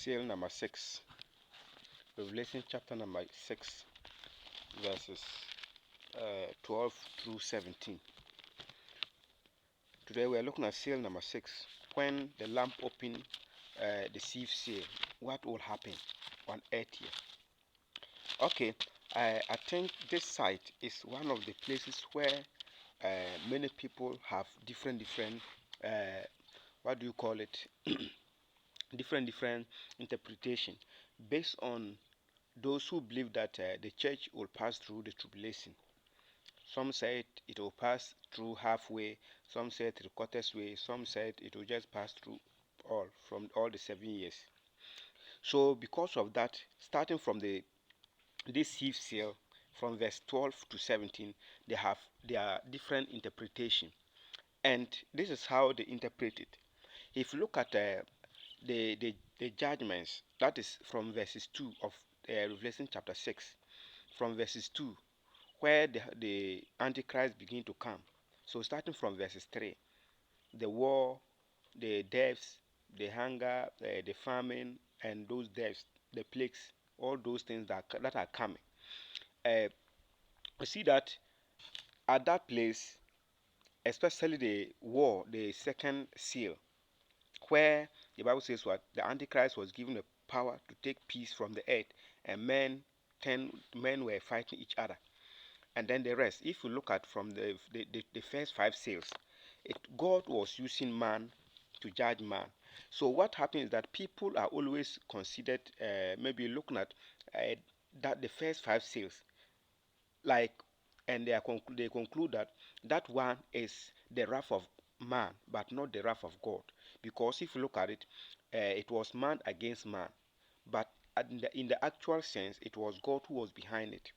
seal number 6, Revelation chapter number 6, verses 12 through 17. Today we are looking at seal number 6. When the Lamb opened the seventh seal, what will happen on earth here? Okay, I think this site is one of the places where many people have different, what do you call it? different interpretation based on those who believe that the church will pass through the tribulation. Some said it will pass through halfway, some said 3/4 way, some said it will just pass through all the 7 years. So because of that, starting from this fifth seal, from verse 12 to 17, they have their different interpretation, and this is how they interpret it. If you look at the judgments, that is from verses 2 of Revelation chapter 6, from verses 2, where the Antichrist begin to come. So starting from verses 3, the war, the deaths, the hunger, the famine, and those deaths, the plagues, all those things that are coming. We see that at that place, especially the war, the second seal, where the Bible says what the Antichrist was given the power to take peace from the earth, and men were fighting each other, and then the rest. If you look at from the first 5 seals, God was using man to judge man. So what happens is that people are always considered maybe looking at uh, that the first 5 seals, like, and they conclude that that one is the wrath of man, but not the wrath of God. Because if you look at it, it was man against man, but in the actual sense, it was God who was behind it,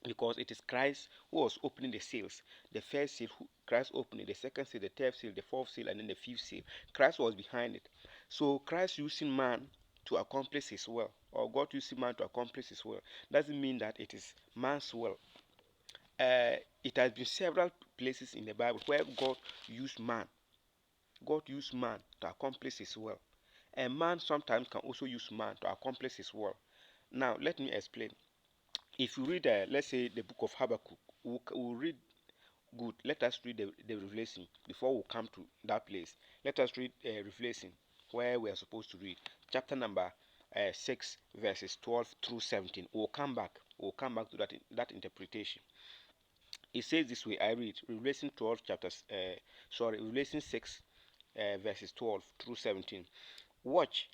because it is Christ who was opening the seals. The first seal, Christ opened it; the second seal, the third seal, the fourth seal, and then the fifth seal. Christ was behind it. So Christ using man to accomplish his will, or God using man to accomplish his will, doesn't mean that it is man's will. It has been several places in the Bible where used man. God used man to accomplish his will. And man sometimes can also use man to accomplish his will. Now, let me explain. If you read, let's say, the book of Habakkuk, we'll read good. Let us read the Revelation before we come to that place. Let us read Revelation, where we are supposed to read. Chapter number 6, verses 12 through 17. We'll come back. We'll come back to that interpretation. It says this way. I read Revelation 12 chapters. Revelation 6, verses 12 through 17. Watch,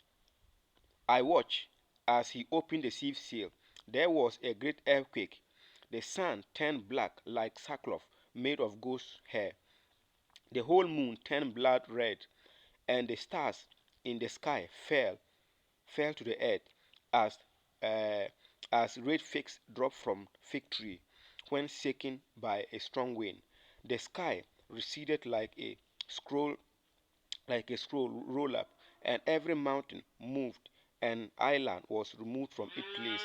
I watch as he opened the seventh seal. There was a great earthquake. The sun turned black like sackcloth made of goat's hair. The whole moon turned blood red, and the stars in the sky fell to the earth as uh, red figs drop from fig tree when shaken by a strong wind. The sky receded scroll like a scroll roll up, and every mountain moved, and island was removed from its place.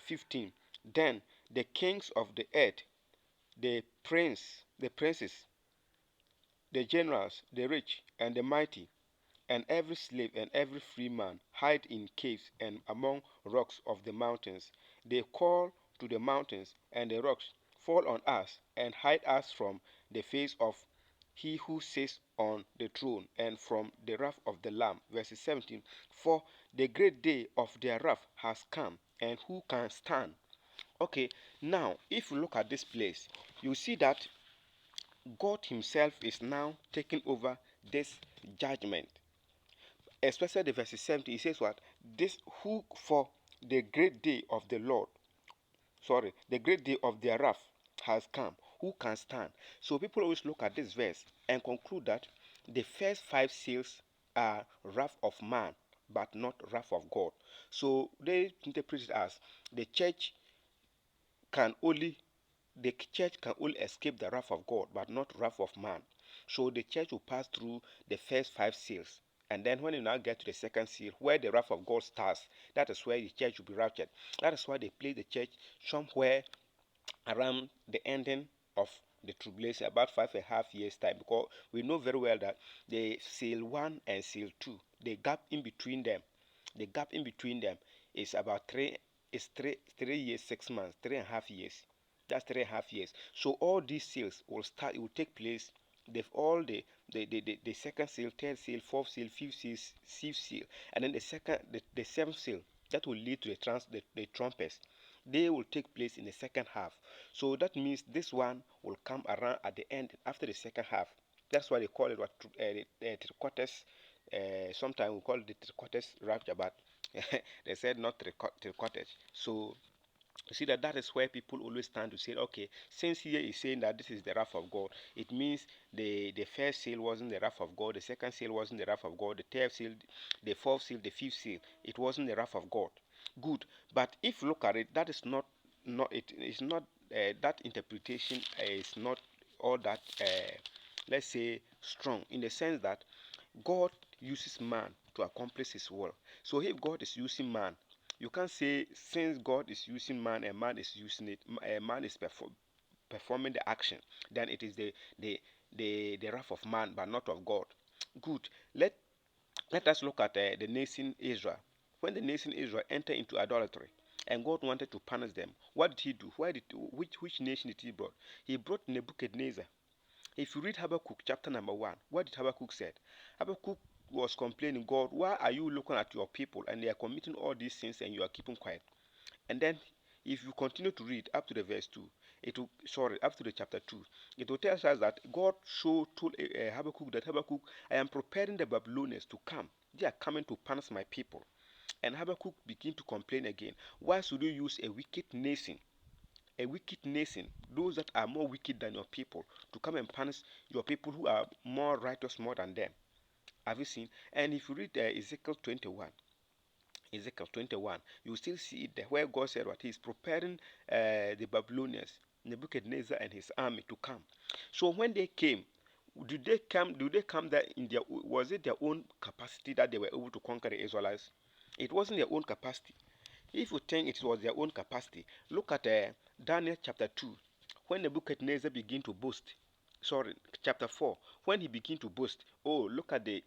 15. Then the kings of the earth, the princes, the generals, the rich and the mighty, and every slave and every free man hide in caves and among rocks of the mountains. They call to the mountains and the rocks, fall on us and hide us from the face of he who sits on the throne and from the wrath of the Lamb. Verse 17. For the great day of their wrath has come, and who can stand? Okay, now if you look at this place, you see that God Himself is now taking over this judgment. Especially the verse 70, it says what? This who for the great day of the Lord, the great day of their wrath has come. Who can stand? So people always look at this verse and conclude that the first 5 seals are wrath of man, but not wrath of God. So they interpret it as the church can only the church can only escape the wrath of God, but not wrath of man. So the church will pass through the first 5 seals. And then when you now get to the second seal, where the wrath of God starts, that is where the church will be raptured. That is why they place the church somewhere around the ending of the tribulation, about 5.5 years time, because we know very well that the seal 1 and seal 2, the gap in between them The gap in between them is about three years, 6 months, 3.5 years. That's 3.5 years. So all these seals will start. It will take place. They've all the second seal, third seal, fourth seal, fifth seal, sixth seal, and then the seventh seal that will lead to the trumpets. They will take place in the second half. So that means this one will come around at the end after the second half. That's why they call it what the three quarters. Sometimes we call it the three quarters rapture, but they said not three quarters. So you see that is where people always stand to say, okay, since here is saying that this is the wrath of God, it means the first seal wasn't the wrath of God, the second seal wasn't the wrath of God, the third seal, the fourth seal, the fifth seal, it wasn't the wrath of God. Good, but if you look at it, that is not it is not that interpretation is not all that let's say strong, in the sense that God uses man to accomplish his will. So if God is using man, you can't say since God is using man and man is using it, man is performing the action, then it is the wrath of man but not of God. Good. Let us look at the nation Israel. When the nation Israel entered into idolatry and God wanted to punish them, what did he do? Which nation did he brought? He brought Nebuchadnezzar. If you read Habakkuk chapter number 1, what did Habakkuk said? Habakkuk was complaining, God, why are you looking at your people and they are committing all these sins and you are keeping quiet? And then if you continue to read up to the verse 2, up to the chapter 2, it will tell us that God told Habakkuk that Habakkuk, I am preparing the Babylonians to come. They are coming to punish my people. And Habakkuk began to complain again. Why should you use a wicked nation, those that are more wicked than your people, to come and punish your people who are more righteous more than them? Have you seen? And if you read Ezekiel 21, you still see it there where God said what He is preparing the Babylonians, Nebuchadnezzar and his army to come. So when they came, do they come there in their, was it their own capacity that they were able to conquer the Israelites? It wasn't their own capacity. If you think it was their own capacity, look at Daniel chapter 2, when Nebuchadnezzar began to boast. Sorry, chapter 4, when he began to boast. Oh, look at the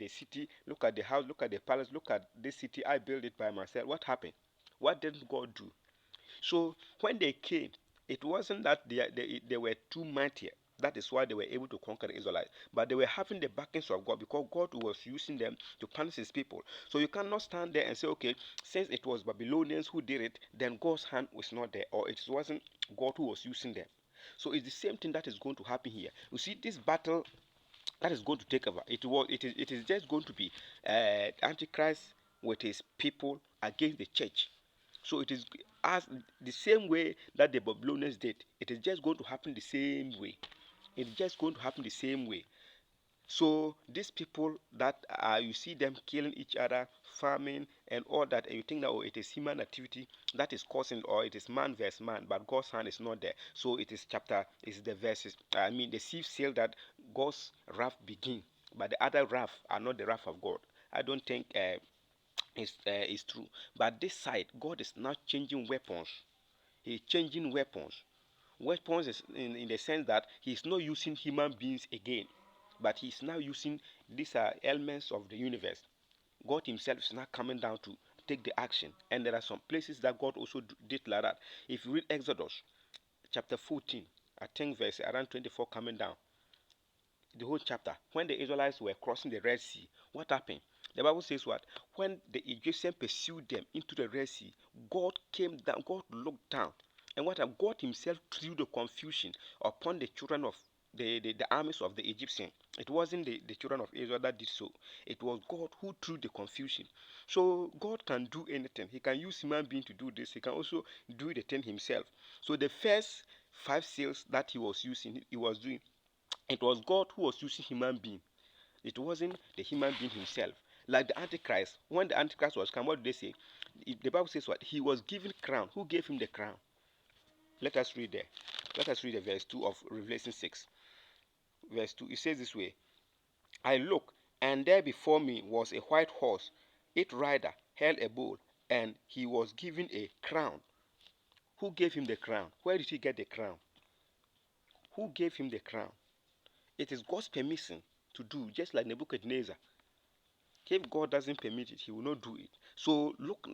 city, look at the house, look at the palace, look at this city, I built it by myself. What happened? What did God do? So when they came, it wasn't that they were too mighty. That is why they were able to conquer the Israelites. But they were having the backings of God because God was using them to punish his people. So you cannot stand there and say, okay, since it was Babylonians who did it, then God's hand was not there, or it wasn't God who was using them. So it's the same thing that is going to happen here. You see, this battle that is going to take over. It is just going to be Antichrist with his people against the church. So it is as the same way that the Babylonians did. It is just going to happen the same way. It's just going to happen the same way. So these people that you see them killing each other, farming and all that, and you think that, oh, it is human activity that is causing, or it is man versus man, but God's hand is not there. So is the verses. I mean the sixth seal that God's wrath begin, but the other wrath are not the wrath of God. I don't think it's true. But this side, God is now changing weapons. He's changing weapons. Weapons is in the sense that he's not using human beings again, but he's now using these are elements of the universe. God himself is now coming down to take the action, and there are some places that God also did like that. If you read Exodus chapter 14, I think verse around 24 coming down, the whole chapter, when the Israelites were crossing the Red Sea, what happened? The Bible says what? When the Egyptians pursued them into the Red Sea, God came down, God looked down, and what God himself threw the confusion upon the children of the armies of the Egyptians. It wasn't the children of Israel that did so. It was God who threw the confusion. So God can do anything. He can use human being to do this. He can also do the thing himself. So the first five seals that he was doing, it was God who was using human being. It wasn't the human being himself. Like the Antichrist, when the Antichrist was come, what did they say? The Bible says what? He was given crown. Who gave him the crown? Let us read there. Let us read the verse 2 of Revelation 6. Verse 2. It says this way. I looked, and there before me was a white horse. Its rider held a bowl, and he was given a crown. Who gave him the crown? Where did he get the crown? Who gave him the crown? It is God's permission to do, just like Nebuchadnezzar. If God doesn't permit it, He will not do it. So look,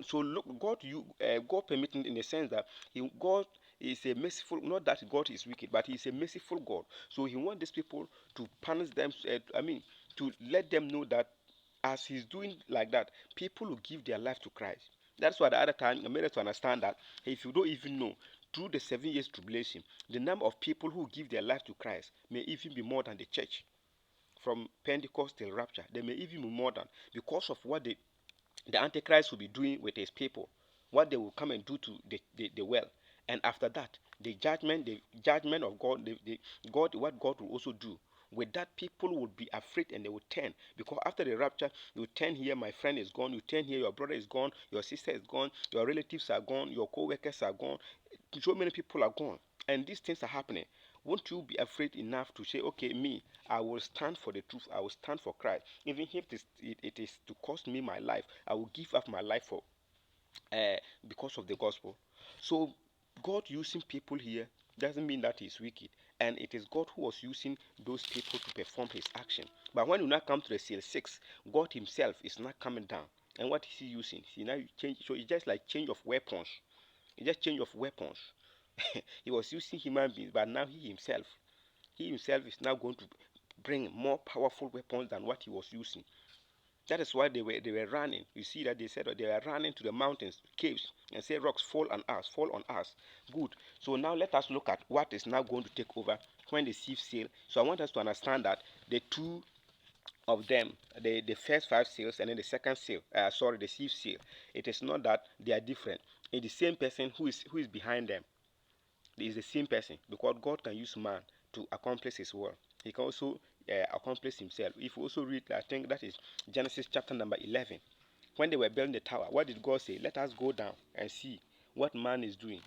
God permitting in the sense that God is a merciful. Not that God is wicked, but He is a merciful God. So He wants these people to punish them. To let them know that as He's doing like that, people will give their life to Christ. That's why the other time I made us to understand that if you don't even know, through the 7 years tribulation, the number of people who give their life to Christ may even be more than the church. From Pentecost till rapture, there may even be more than, because of what the Antichrist will be doing with his people, what they will come and do to the world. And after that, the judgment of God, what God will also do. With that, people would be afraid and they will turn. Because after the rapture, you turn here, my friend is gone. You turn here, your brother is gone. Your sister is gone. Your relatives are gone. Your co-workers are gone. So many people are gone. And these things are happening. Won't you be afraid enough to say, okay, me, I will stand for the truth. I will stand for Christ. Even if it is to cost me my life, I will give up my life for because of the gospel. So God using people here doesn't mean that He's wicked. And it is God who was using those people to perform His action. But when you now come to the seal 6, God Himself is not coming down. And what is He using? He now change. So it's just like change of weapons. It's just change of weapons. He was using human beings, but now he himself is now going to bring more powerful weapons than what he was using. That is why they were running. You see that they said that they were running to the mountains, caves, and say, rocks, fall on us, fall on us. Good. So now let us look at what is now going to take over when the sieve seal. So I want us to understand that the two of them, the first 5 seals and then the second seal, the sieve seal, it is not that they are different. It's the same person who is behind them. It is the same person, because God can use man to accomplish His will. He can also accomplish Himself. If you also read, I think that is Genesis chapter number 11. When they were building the tower, what did God say? Let us go down and see what man is doing.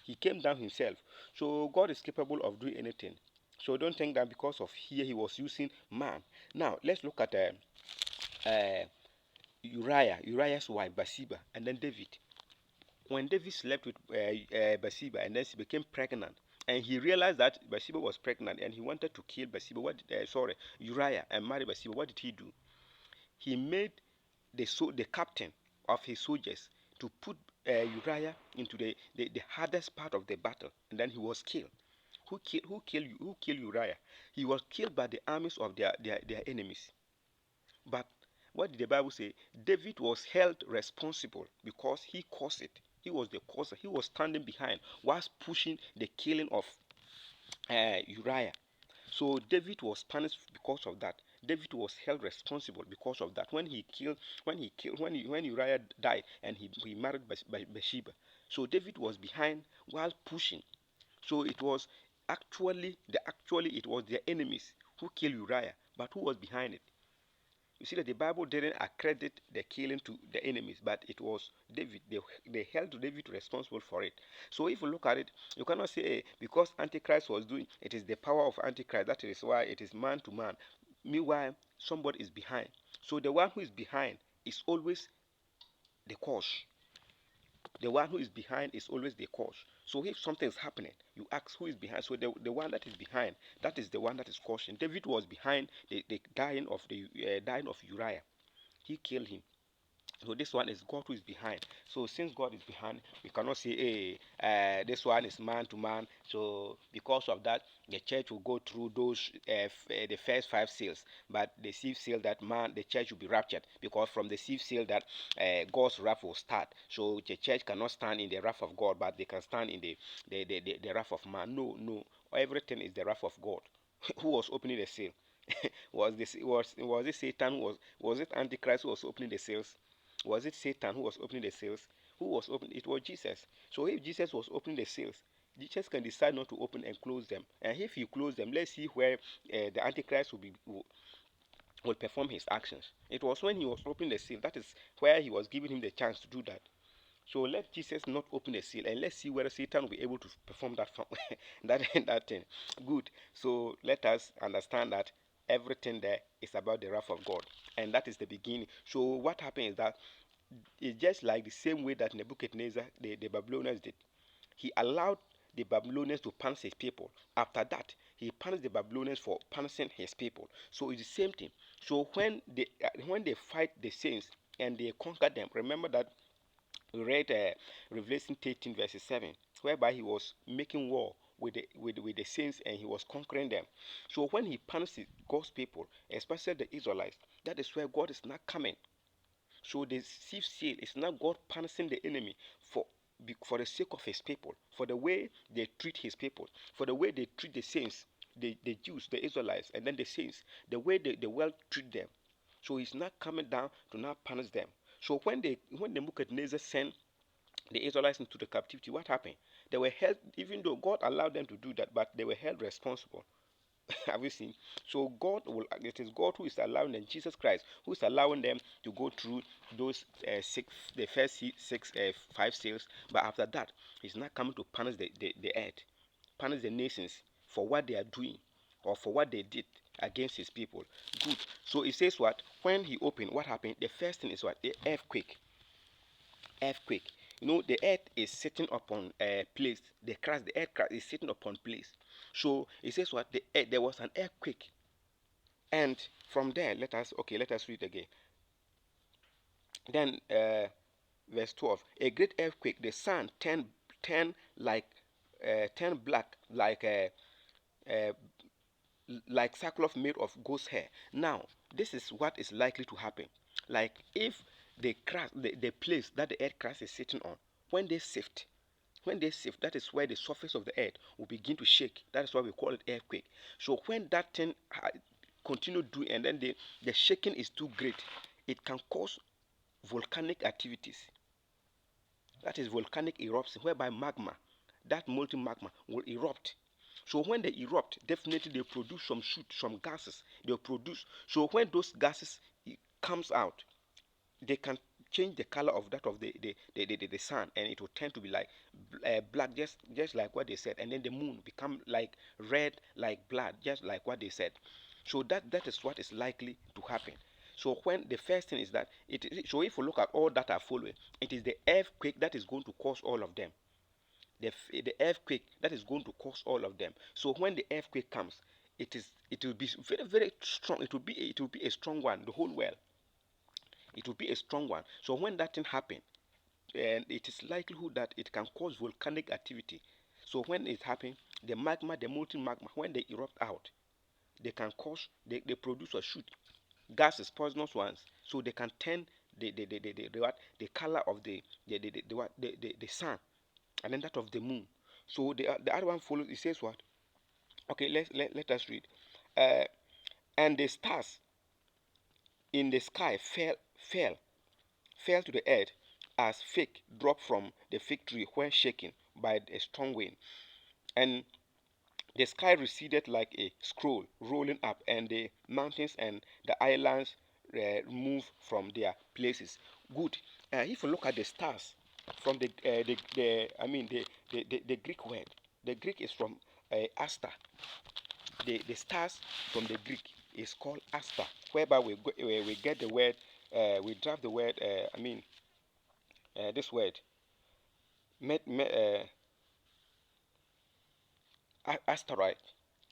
He came down Himself. So God is capable of doing anything. So don't think that because of here He was using man. Now let's look at Uriah's wife Bathsheba, and then David. When David slept with Bathsheba and then she became pregnant, and he realized that Bathsheba was pregnant, and he wanted to kill Bathsheba. Uriah, and marry Bathsheba. What did he do? He made the captain of his soldiers to put Uriah into the hardest part of the battle, and then he was killed. Who killed Uriah? He was killed by the armies of their enemies. But what did the Bible say? David was held responsible because he caused it. He was the causer. He was standing behind whilst pushing the killing of Uriah. So David was punished because of that. David was held responsible because of that. When Uriah died and he married Bathsheba. So David was behind while pushing. So it was their enemies who killed Uriah, but who was behind it? You see that the Bible didn't accredit the killing to the enemies, but it was David. They held David responsible for it. So if you look at it, you cannot say, hey, because Antichrist was doing it is the power of Antichrist. That is why it is man to man. Meanwhile, somebody is behind. So the one who is behind is always the cause. The one who is behind is always the cause. So if something is happening, you ask who is behind. So the one that is behind, that is the one that is causing. David was behind the dying of Uriah. He killed him. So this one is God who is behind. So since God is behind, we cannot say, hey, this one is man to man. So because of that, the church will go through the first 5 seals, but the sixth seal that the church will be raptured, because from the sixth seal that God's wrath will start. So the church cannot stand in the wrath of God, but they can stand in the wrath of man. No, no, everything is the wrath of God. Who was opening the seal? Was it Satan was it Antichrist who was opening the seals? Was it Satan who was opening the seals? Who was opening? It was Jesus. So if Jesus was opening the seals, Jesus can decide not to open and close them. And if you close them, let's see where the Antichrist will perform his actions. It was when he was opening the seal, that is where he was giving him the chance to do that. So let Jesus not open the seal, and let's see whether Satan will be able to perform that thing. Good. So let us understand that everything there is about the wrath of God, and that is the beginning. So what happened is that it's just like the same way that Nebuchadnezzar, the Babylonians did. He allowed the Babylonians to punish his people. After that, He punished the Babylonians for punishing his people. So it's the same thing. So when they fight the saints and they conquer them, remember that we read Revelation 13 verses 7, whereby he was making war with the saints and he was conquering them. So when he punishes God's people, especially the Israelites, that is where God is not coming. So the sixth seal is not God punishing the enemy for the sake of his people, for the way they treat his people, for the way they treat the saints, the Jews, the Israelites, and then the saints, the way the world treat them. So he's not coming down to not punish them. So when the Nebuchadnezzar sent the Israelites into the captivity, what happened? They were held, even though God allowed them to do that, but they were held responsible. Have you seen? So it is God who is allowing them, Jesus Christ, who is allowing them to go through those the first five seals. But after that, He's not coming to punish the earth, punish the nations for what they are doing or for what they did against His people. Good. So it says what? When He opened, what happened? The first thing is what? The earthquake. Earthquake. The earth is sitting upon a place. The earth crust is sitting upon place. So it says what? There was an earthquake. And from there, let us read again. Then verse 12. A great earthquake, the sun turned black uh, like sackcloth made of goat's hair. Now, this is what is likely to happen. Like if the place that the earth crust is sitting on, when they sift, that is where the surface of the earth will begin to shake. That is why we call it earthquake. So when that thing continue doing, and then the shaking is too great, it can cause volcanic activities. That is volcanic eruption, whereby that molten magma, will erupt. So when they erupt, definitely they produce some gases. They produce. So when those gases comes out, they can change the color of that of the sun, and it will tend to be like black, just like what they said, and then the moon become like red like blood, just like what they said. So that is what is likely to happen. So when the first thing is that so if you look at all that are following, it is the earthquake that is going to cause all of them. The earthquake that is going to cause all of them. So when the earthquake comes, it will be very very strong. It will be a strong one. The whole world, it will be a strong one. So when that thing happens, and it is likelihood that it can cause volcanic activity. So when it happens, the molten magma, when they erupt out, they can cause, they produce or shoot gases, poisonous ones. So they can turn the color of the sun, and then that of the moon. So the other one follows. It says what? Okay, let us read. Uh, and the stars in the sky fell to the earth as fig dropped from the fig tree when shaken by a strong wind. And the sky receded like a scroll rolling up, and the mountains and the islands moved from their places. Good. If you look at the stars from the I mean the Greek word, the Greek is from Aster. The stars from the Greek is called Aster, whereby we get the word, we draft the word, this word, met, met, asteroid,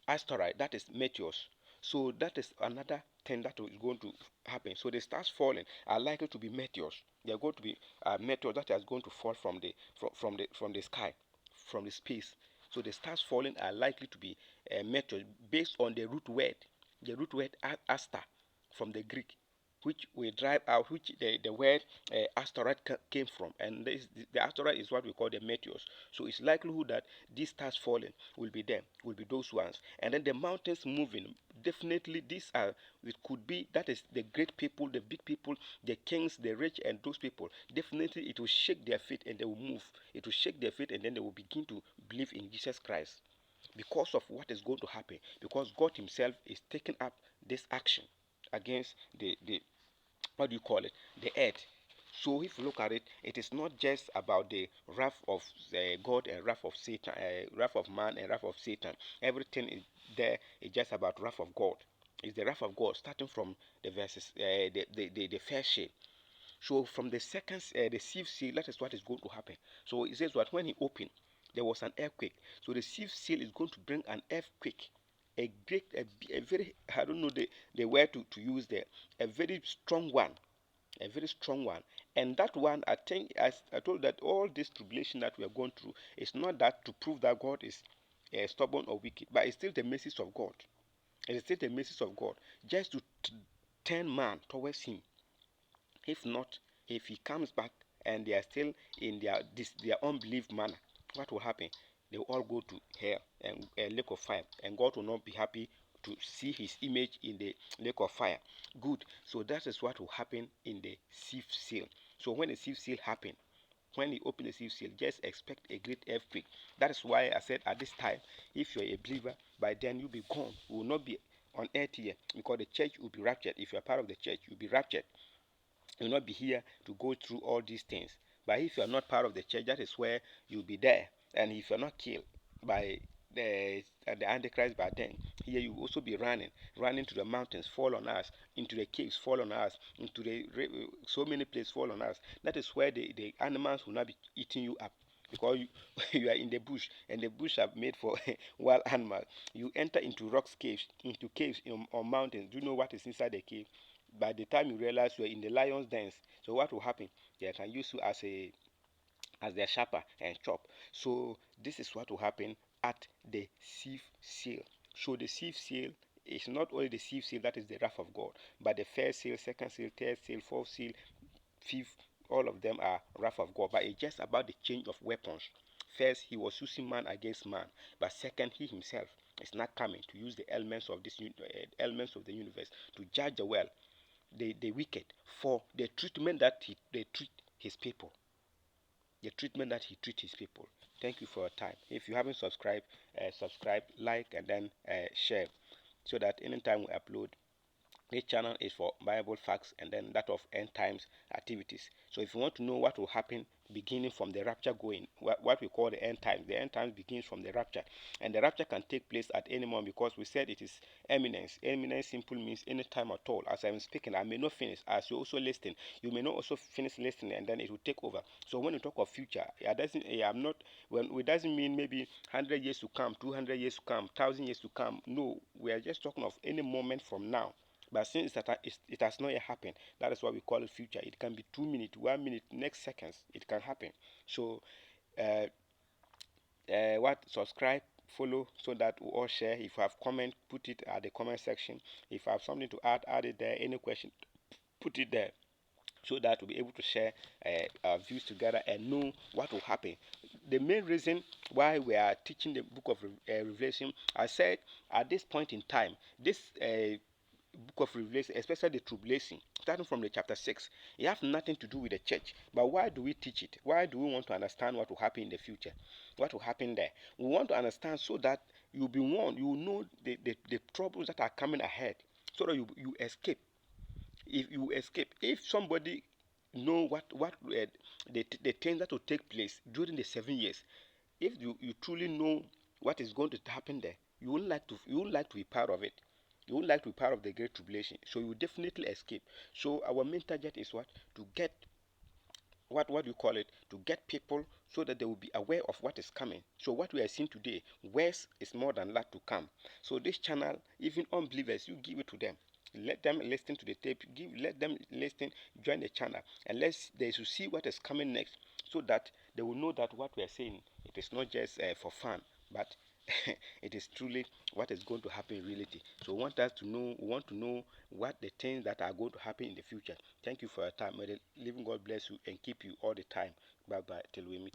that is meteors. So that is another thing that is going to happen. So the stars falling are likely to be meteors. They are going to be meteors that is going to fall from the sky, from the space. So the stars falling are likely to be meteors based on the root word aster from the Greek, which we drive out, which the word asteroid came from, and the asteroid is what we call the meteors. So it's likelihood that these stars falling will be those ones, and then the mountains moving. Definitely, these are, it could be, that is the great people, the big people, the kings, the rich, and those people. Definitely, it will shake their feet and they will move. It will shake their feet and then they will begin to believe in Jesus Christ because of what is going to happen. Because God Himself is taking up this action against the what do you call it, the earth. So if you look at it, it is not just about the wrath of God and wrath of Satan, wrath of man and wrath of Satan. Everything is there is just about wrath of God. It's the wrath of God, starting from the verses, the first shade. So from the sixth seal, that is what is going to happen. So it says what when He opened, there was an earthquake. So the sixth seal is going to bring an earthquake. a great, a very, I don't know the word to use there, a very strong one, a very strong one. And that one, I think, as I told that all this tribulation that we are going through is not that to prove that God is stubborn or wicked, but it's still the message of God. It is still the message of God, just to turn man towards Him. If not, if He comes back and they are still in their unbelief manner, what will happen? They will all go to hell and a lake of fire, and God will not be happy to see His image in the lake of fire. Good. So that is what will happen in the sixth seal. So when the sixth seal happen, when He open the sixth seal, just expect a great earthquake. That is why I said at this time, if you are a believer, by then you'll be gone. You will not be on earth here, because the church will be raptured. If you are part of the church, you'll be raptured. You will not be here to go through all these things. But if you are not part of the church, that is where you'll be there. And if you are not killed by the Antichrist, by then here you will also be running to the mountains, fall on us, into the caves, fall on us, into the so many places, fall on us. That is where the animals will not be eating you up, because you, you are in the bush, and the bush are made for wild animals. You enter into rocks caves, into caves on mountains. Do you know what is inside the cave? By the time you realize you are in the lion's dens, so what will happen? They can use you as their sharper and chop. So this is what will happen at the sixth seal. So the sixth seal is not only the sixth seal, that is the wrath of God, but the first seal, second seal, third seal, fourth seal, fifth, all of them are wrath of God. But it's just about the change of weapons. First, He was using man against man, but second, He Himself is not coming to use the elements of elements of the universe to judge the world, the wicked, for the treatment that they treat His people, the treatment that He treats His people. Thank you for your time. If you haven't subscribed, subscribe, like, and then share, so that anytime we upload, this channel is for Bible facts and then that of end times activities. So if you want to know what will happen beginning from the rapture going, what we call the end times begins from the rapture. And the rapture can take place at any moment, because we said it is eminence. Eminence simple means any time at all. As I'm speaking, I may not finish. As you also listen, you may not also finish listening, and then it will take over. So when you talk of future, it doesn't, I'm not, when it doesn't mean maybe 100 years to come, 200 years to come, 1,000 years to come. No, we are just talking of any moment from now. But since it has not yet happened, that is why we call it future. It can be 2 minutes, 1 minute, next seconds. It can happen. So, uh, what subscribe, follow, so that we all share. If you have comment, put it at the comment section. If you have something to add it there. Any question, put it there, so that we'll be able to share our views together and know what will happen. The main reason why we are teaching the book of Revelation, I said at this point in time, this book of Revelation, especially the tribulation, starting from the chapter 6, it has nothing to do with the church. But why do we teach it? Why do we want to understand what will happen in the future? What will happen there? We want to understand so that you'll be warned, you will know the troubles that are coming ahead, so that you escape. If you escape, if somebody know the things that will take place during the 7 years, if you truly know what is going to happen there, you would like to be part of it. You would like to be part of the great tribulation, so you will definitely escape. So our main target is what? To get what do you call it? To get people so that they will be aware of what is coming. So what we are seeing today, worse is more than that to come. So this channel, even unbelievers, you give it to them. Let them listen to the tape. Let them listen, join the channel, and they should see what is coming next, so that they will know that what we are saying, it is not just for fun, but it is truly what is going to happen in reality. So we want to know what the things that are going to happen in the future. Thank you for your time. May the living God bless you and keep you all the time. Bye bye till we meet.